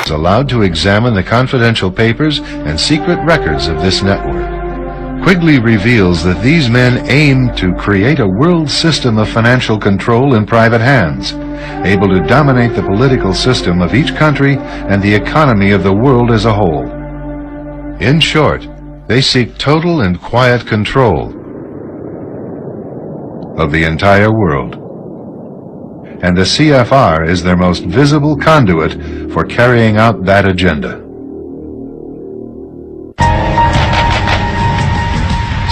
is allowed to examine the confidential papers and secret records of this network. Quigley reveals that these men aim to create a world system of financial control in private hands, able to dominate the political system of each country and the economy of the world as a whole. In short, they seek total and quiet control of the entire world. And the CFR is their most visible conduit for carrying out that agenda.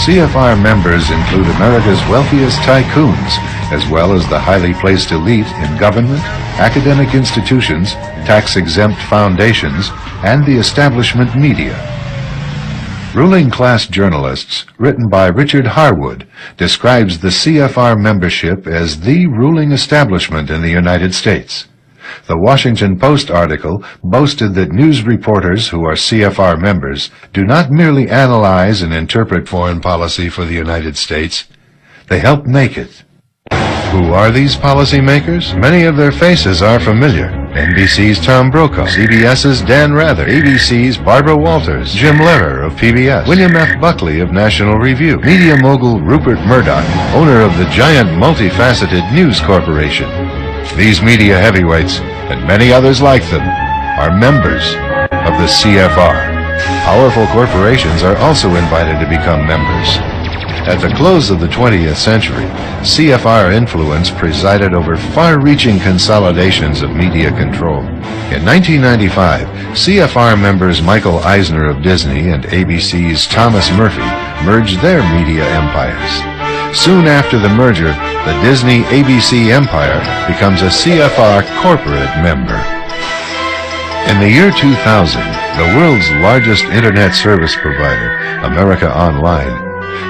CFR members include America's wealthiest tycoons, as well as the highly placed elite in government, academic institutions, tax-exempt foundations, and the establishment media. Ruling Class Journalists, written by Richard Harwood, describes the CFR membership as the ruling establishment in the United States. The Washington Post article boasted that news reporters who are CFR members do not merely analyze and interpret foreign policy for the United States, they help make it. Who are these policymakers? Many of their faces are familiar. NBC's Tom Brokaw, CBS's Dan Rather, ABC's Barbara Walters, Jim Lehrer of PBS, William F. Buckley of National Review, media mogul Rupert Murdoch, owner of the giant multifaceted News Corporation. These media heavyweights, and many others like them, are members of the CFR. Powerful corporations are also invited to become members. At the close of the 20th century, CFR influence presided over far-reaching consolidations of media control. In 1995, CFR members Michael Eisner of Disney and ABC's Thomas Murphy merged their media empires. Soon after the merger, the Disney-ABC empire becomes a CFR corporate member. In the year 2000, the world's largest internet service provider, America Online,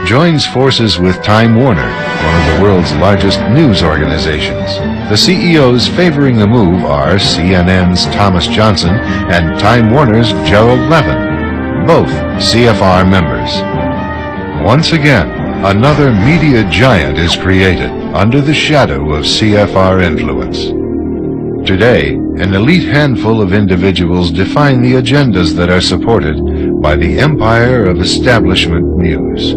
joins forces with Time Warner, one of the world's largest news organizations. The CEOs favoring the move are CNN's Thomas Johnson and Time Warner's Gerald Levin, both CFR members. Once again, another media giant is created under the shadow of CFR influence. Today, an elite handful of individuals define the agendas that are supported by the empire of establishment news.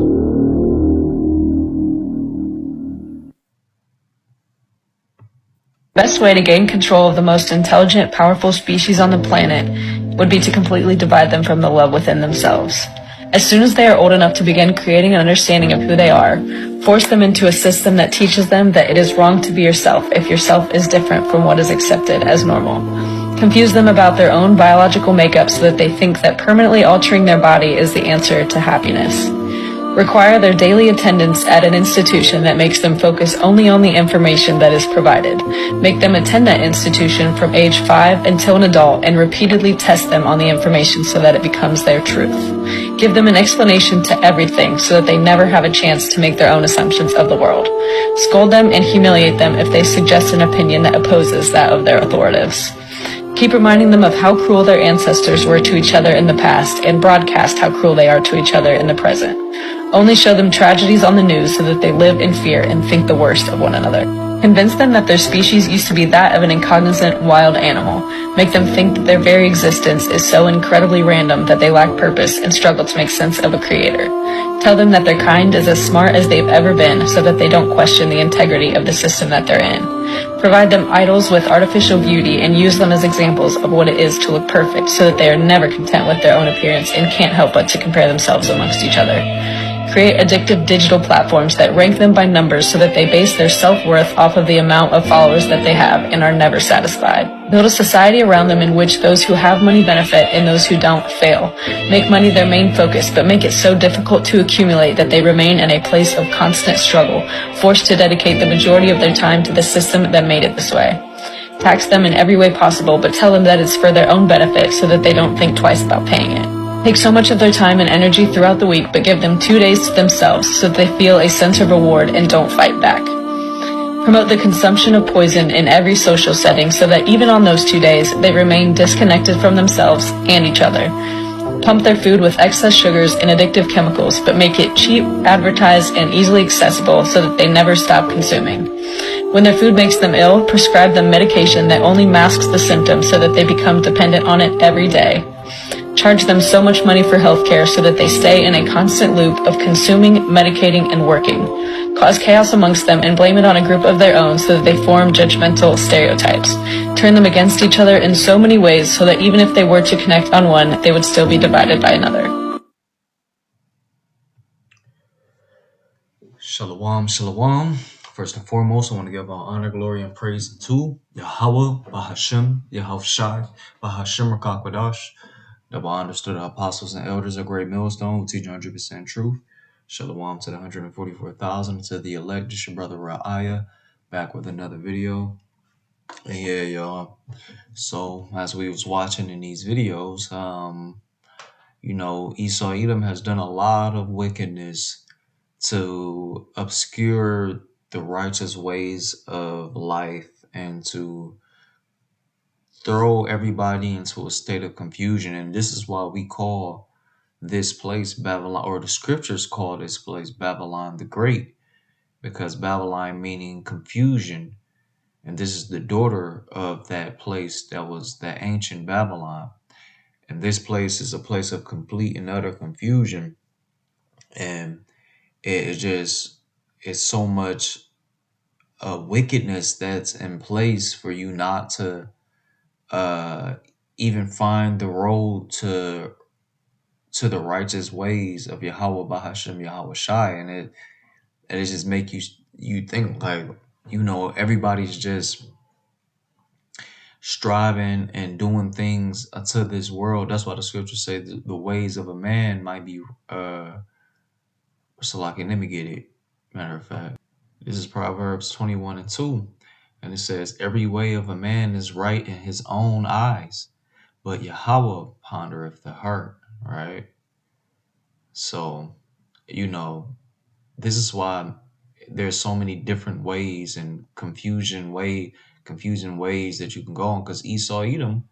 The best way to gain control of the most intelligent, powerful species on the planet would be to completely divide them from the love within themselves. As soon as they are old enough to begin creating an understanding of who they are, force them into a system that teaches them that it is wrong to be yourself if yourself is different from what is accepted as normal. Confuse them about their own biological makeup so that they think that permanently altering their body is the answer to happiness. Require their daily attendance at an institution that makes them focus only on the information that is provided. Make them attend that institution from age 5 until an adult and repeatedly test them on the information so that it becomes their truth. Give them an explanation to everything so that they never have a chance to make their own assumptions of the world. Scold them and humiliate them if they suggest an opinion that opposes that of their authorities. Keep reminding them of how cruel their ancestors were to each other in the past and broadcast how cruel they are to each other in the present. Only show them tragedies on the news so that they live in fear and think the worst of one another. Convince them that their species used to be that of an incognizant wild animal. Make them think that their very existence is so incredibly random that they lack purpose and struggle to make sense of a creator. Tell them that their kind is as smart as they've ever been so that they don't question the integrity of the system that they're in. Provide them idols with artificial beauty and use them as examples of what it is to look perfect so that they are never content with their own appearance and can't help but to compare themselves amongst each other. Create addictive digital platforms that rank them by numbers so that they base their self-worth off of the amount of followers that they have and are never satisfied. Build a society around them in which those who have money benefit and those who don't fail. Make money their main focus, but make it so difficult to accumulate that they remain in a place of constant struggle, forced to dedicate the majority of their time to the system that made it this way. Tax them in every way possible, but tell them that it's for their own benefit so that they don't think twice about paying it. Take so much of their time and energy throughout the week, but give them 2 days to themselves so that they feel a sense of reward and don't fight back. Promote the consumption of poison in every social setting so that even on those 2 days, they remain disconnected from themselves and each other. Pump their food with excess sugars and addictive chemicals, but make it cheap, advertised, and easily accessible so that they never stop consuming. When their food makes them ill, prescribe them medication that only masks the symptoms so that they become dependent on it every day. Charge them so much money for healthcare so that they stay in a constant loop of consuming, medicating, and working. Cause chaos amongst them and blame it on a group of their own so that they form judgmental stereotypes. Turn them against each other in so many ways so that even if they were to connect on one, they would still be divided by another. Shalom, shalom. First and foremost, I want to give all honor, glory, and praise to Yahweh, Bahashem, Yahushai, Bahashem Rakakwadash. Double honors to the apostles and elders of Great Millstone who teach 100% truth. Shalom to the 144,000, to the elect, just your brother Ra'aya, back with another video. And yeah, y'all. So, as we was watching in these videos, Esau Edom has done a lot of wickedness to obscure the righteous ways of life and to throw everybody into a state of confusion. And this is why we call this place Babylon, or the scriptures call this place Babylon the Great, because Babylon meaning confusion. And this is the daughter of that place that was the ancient Babylon. And this place is a place of complete and utter confusion. And it's so much wickedness that's in place for you not to even find the road to the righteous ways of Yahweh Bahashem Yahweh Shai. And it just make you think like, everybody's just striving and doing things to this world. That's why the scriptures say the ways of a man might be so like, let me get it. Matter of fact, this is Proverbs 21:2. And it says, every way of a man is right in his own eyes, but Yahweh pondereth the heart, right? So, this is why there's so many different ways and confusing ways that you can go on, because Esau Edom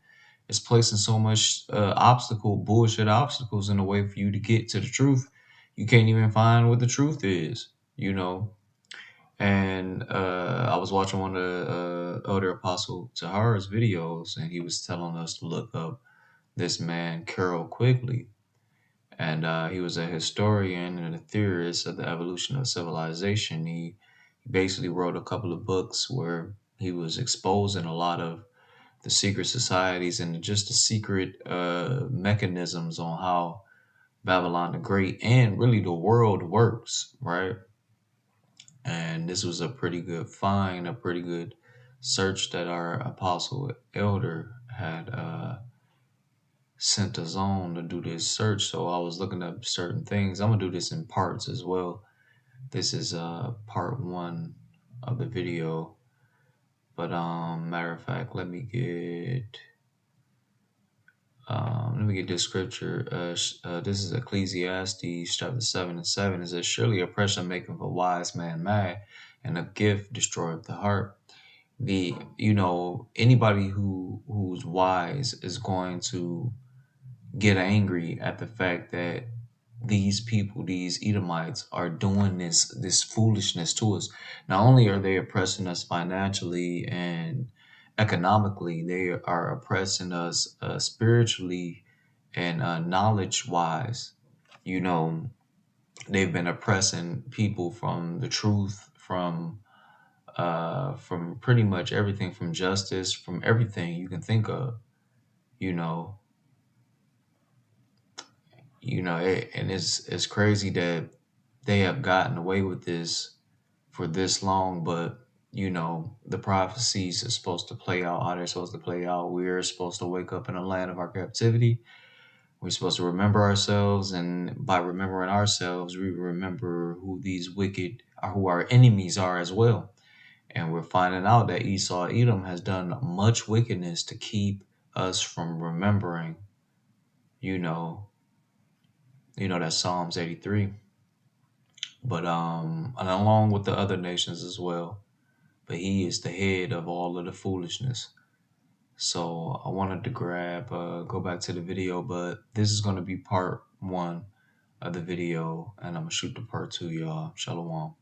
is placing so much bullshit obstacles in the way for you to get to the truth. You can't even find what the truth is, And I was watching one of the Elder Apostle Tahara's videos, and he was telling us to look up this man, Carol Quigley. And he was a historian and a theorist of the evolution of civilization. He basically wrote a couple of books where he was exposing a lot of the secret societies and just the secret mechanisms on how Babylon the Great and really the world works, right? And this was a pretty good find, a pretty good search that our apostle elder had sent us on to do this search. So I was looking up certain things. I'm gonna do this in parts as well. This is part 1 of the video. But matter of fact, let me get this scripture. This is Ecclesiastes chapter 7:7. It says, surely oppression maketh a wise man mad, and a gift destroyeth the heart. Anybody who's wise is going to get angry at the fact that these people, these Edomites, are doing this foolishness to us. Not only are they oppressing us financially and economically, they are oppressing us spiritually and knowledge-wise. They've been oppressing people from the truth, from pretty much everything, from justice, from everything you can think of. And it's crazy that they have gotten away with this for this long, but the prophecies are supposed to play out how they're supposed to play out. We're supposed to wake up in the land of our captivity. We're supposed to remember ourselves, and by remembering ourselves, we remember who these wicked, or who our enemies are as well. And we're finding out that Esau Edom has done much wickedness to keep us from remembering, that's Psalms 83. But and along with the other nations as well. But he is the head of all of the foolishness. So I wanted to go back to the video, but this is going to be part 1 of the video, and I'm going to shoot the part 2, y'all. Shalom.